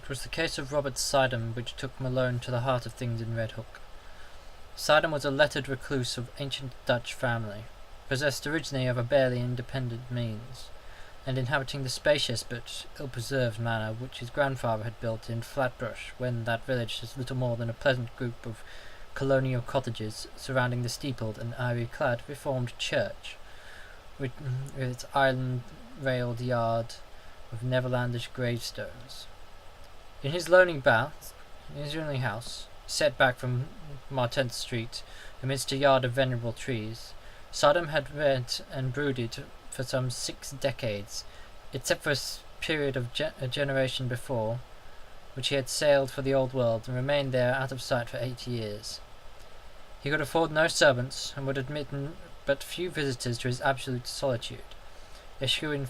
It was the case of Robert Sidham which took Malone to the heart of things in Red Hook. Sidham was a lettered recluse of ancient Dutch family, possessed originally of a barely independent means, and inhabiting the spacious but ill-preserved manor which his grandfather had built in Flatbush, when that village was little more than a pleasant group of colonial cottages surrounding the steepled and ivy-clad Reformed church, with its iron-railed yard of Netherlandish gravestones. In his lonely house, set back from Martent Street, amidst a yard of venerable trees, Sidham had read and brooded for some 6 decades, except for a period of a generation before, which he had sailed for the old world and remained there out of sight for 8 years. He could afford no servants, and would admit but few visitors to his absolute solitude, eschewing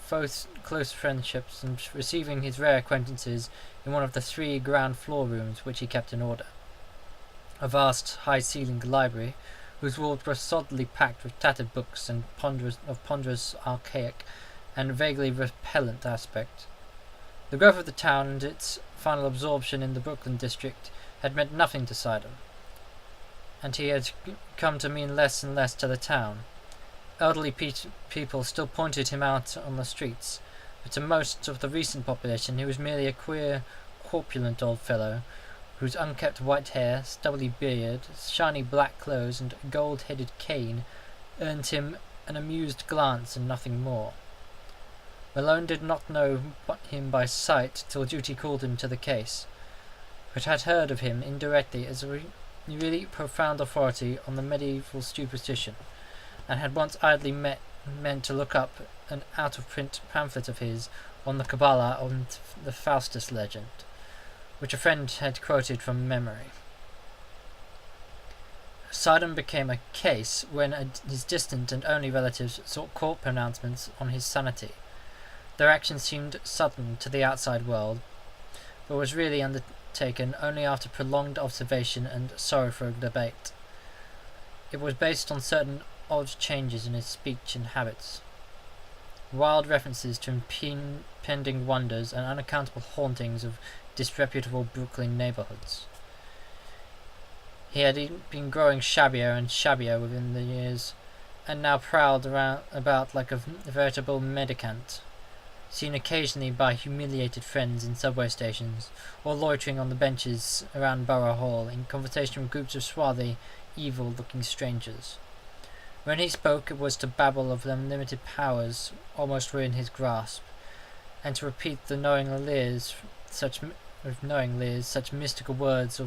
close friendships and receiving his rare acquaintances in one of the 3 ground floor rooms which he kept in order. A vast, high-ceilinged library, whose walls were solidly packed with tattered books and ponderous, archaic, and vaguely repellent aspect. The growth of the town and its final absorption in the Brooklyn district had meant nothing to Sidham, and he had come to mean less and less to the town. Elderly people still pointed him out on the streets, but to most of the recent population he was merely a queer, corpulent old fellow, whose unkempt white hair, stubbly beard, shiny black clothes, and gold-headed cane earned him an amused glance and nothing more. Malone did not know him by sight till duty called him to the case, but had heard of him indirectly as a really profound authority on the medieval superstition, and had once idly meant to look up an out-of-print pamphlet of his on the Kabbalah and the Faustus legend, which a friend had quoted from memory. Sidham became a case when his distant and only relatives sought court pronouncements on his sanity. Their action seemed sudden to the outside world, but was really undertaken only after prolonged observation and sorrowful debate. It was based on certain odd changes in his speech and habits, wild references to impending wonders and unaccountable hauntings of disreputable Brooklyn neighborhoods. He had been growing shabbier and shabbier within the years, and now prowled about like a veritable mendicant, seen occasionally by humiliated friends in subway stations, or loitering on the benches around Borough Hall in conversation with groups of swarthy, evil-looking strangers. When he spoke, it was to babble of unlimited powers almost within his grasp, and to repeat the knowing leers such mystical words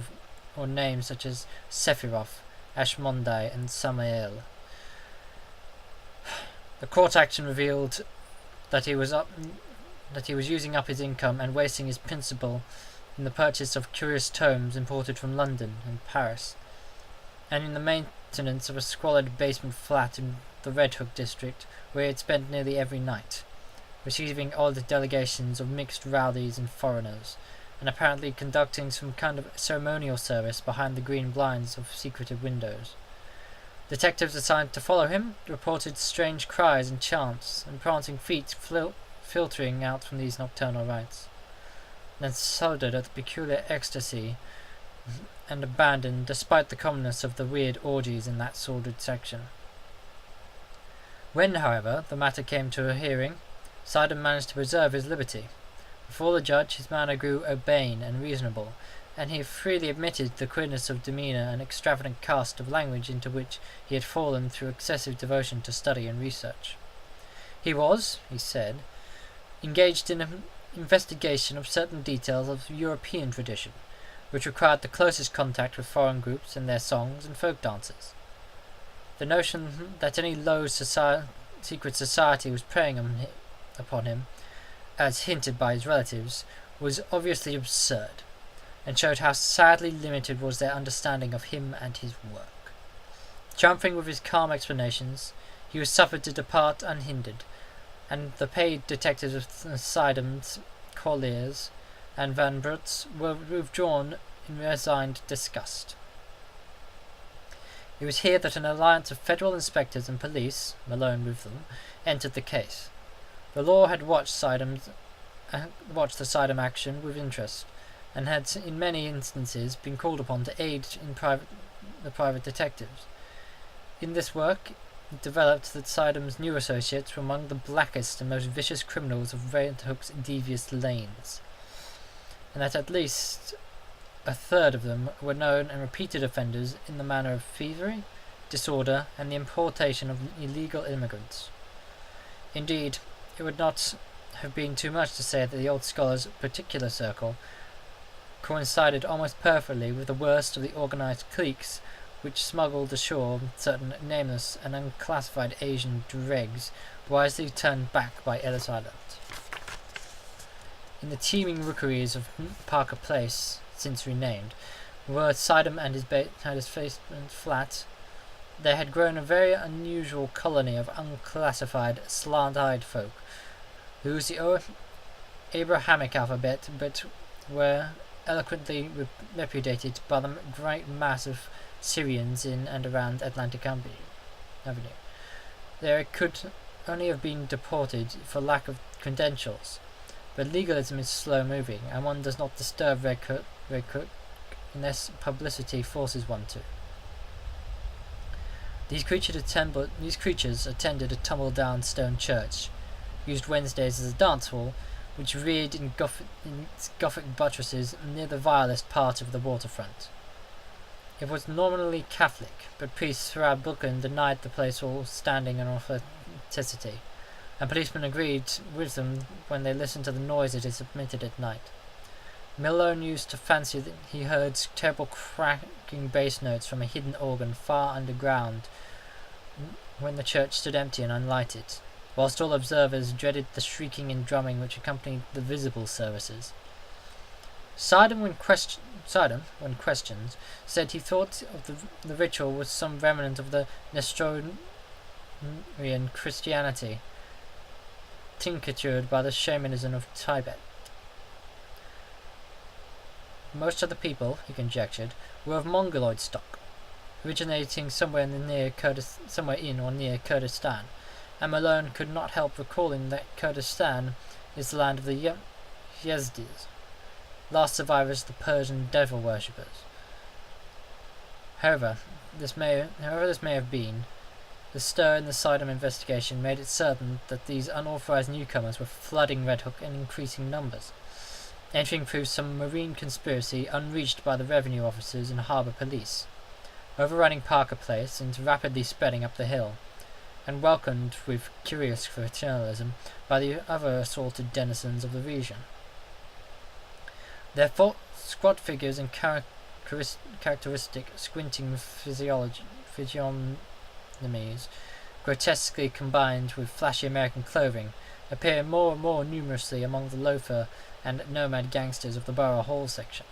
or names such as Sephiroth, Ashmondai, and Samael. The court action revealed that he was using up his income and wasting his principal in the purchase of curious tomes imported from London and Paris, and in the maintenance of a squalid basement flat in the Red Hook district, where he had spent nearly every night, receiving odd delegations of mixed rowdies and foreigners, and apparently conducting some kind of ceremonial service behind the green blinds of secretive windows. Detectives assigned to follow him reported strange cries and chants, and prancing feet filtering out from these nocturnal rites, then shuddered at the peculiar ecstasy and abandoned despite the commonness of the weird orgies in that sordid section. When, however, the matter came to a hearing, Sidham managed to preserve his liberty. Before the judge his manner grew urbane and reasonable, and he freely admitted the queerness of demeanour and extravagant cast of language into which he had fallen through excessive devotion to study and research. He was, he said, engaged in an investigation of certain details of European tradition, which required the closest contact with foreign groups and their songs and folk dances. The notion that any low secret society was preying upon him, as hinted by his relatives, was obviously absurd, and showed how sadly limited was their understanding of him and his work. Triumphing with his calm explanations, he was suffered to depart unhindered, and the paid detectives of Sidham's, Colliers, and Van Brutz were withdrawn in resigned disgust. It was here that an alliance of federal inspectors and police, Malone with them, entered the case. The law had watched the Sidham action with interest, and had in many instances been called upon to aid in the private detectives. In this work, it developed that Sidom's new associates were among the blackest and most vicious criminals of Red Hook's devious lanes, and that at least a third of them were known and repeated offenders in the manner of thievery, disorder, and the importation of illegal immigrants. Indeed, it would not have been too much to say that the old scholar's particular circle coincided almost perfectly with the worst of the organized cliques which smuggled ashore certain nameless and unclassified Asian dregs wisely turned back by Ellis Island. In the teeming rookeries of Parker Place, since renamed, where Sidom and his basement flat, there had grown a very unusual colony of unclassified, slant-eyed folk, who used the Abrahamic alphabet, but were eloquently repudiated by the great mass of Syrians in and around Atlantic Avenue. They could only have been deported for lack of credentials, but legalism is slow-moving, and one does not disturb Red Hook unless publicity forces one to. These creatures attended a tumble-down stone church, used Wednesdays as a dance hall, which reared in its Gothic buttresses near the vilest part of the waterfront. It was nominally Catholic, but priests throughout Brooklyn denied the place all standing and authenticity, and policemen agreed with them when they listened to the noise it emitted at night. Malone used to fancy that he heard terrible cracking bass notes from a hidden organ far underground when the church stood empty and unlighted, whilst all observers dreaded the shrieking and drumming which accompanied the visible services. Sidom, when questioned, said he thought of the ritual was some remnant of the Nestorian Christianity, tinctured by the shamanism of Tibet. Most of the people, he conjectured, were of Mongoloid stock, originating somewhere in or near Kurdistan, and Malone could not help recalling that Kurdistan is the land of the Yezdis, last survivors of the Persian devil worshippers. However this may have been, the stir in the Sidom investigation made it certain that these unauthorized newcomers were flooding Red Hook in increasing numbers, entering through some marine conspiracy unreached by the revenue officers and harbour police, overrunning Parker Place and rapidly spreading up the hill, and welcomed with curious fraternalism by the other assaulted denizens of the region. Their squat figures and characteristic squinting physiognomies, grotesquely combined with flashy American clothing, appear more and more numerously among the loafer and nomad gangsters of the Borough Hall section,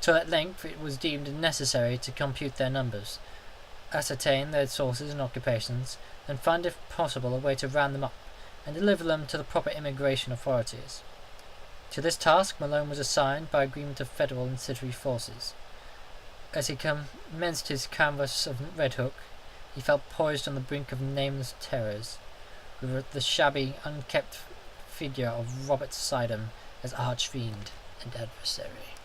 till at length it was deemed necessary to compute their numbers, ascertain their sources and occupations, and find if possible a way to round them up and deliver them to the proper immigration authorities. To this task Malone was assigned by agreement of federal and city forces. As he commenced his canvass of Red Hook, he felt poised on the brink of nameless terrors, with the shabby, unkempt figure of Robert Sidom as arch-fiend and adversary.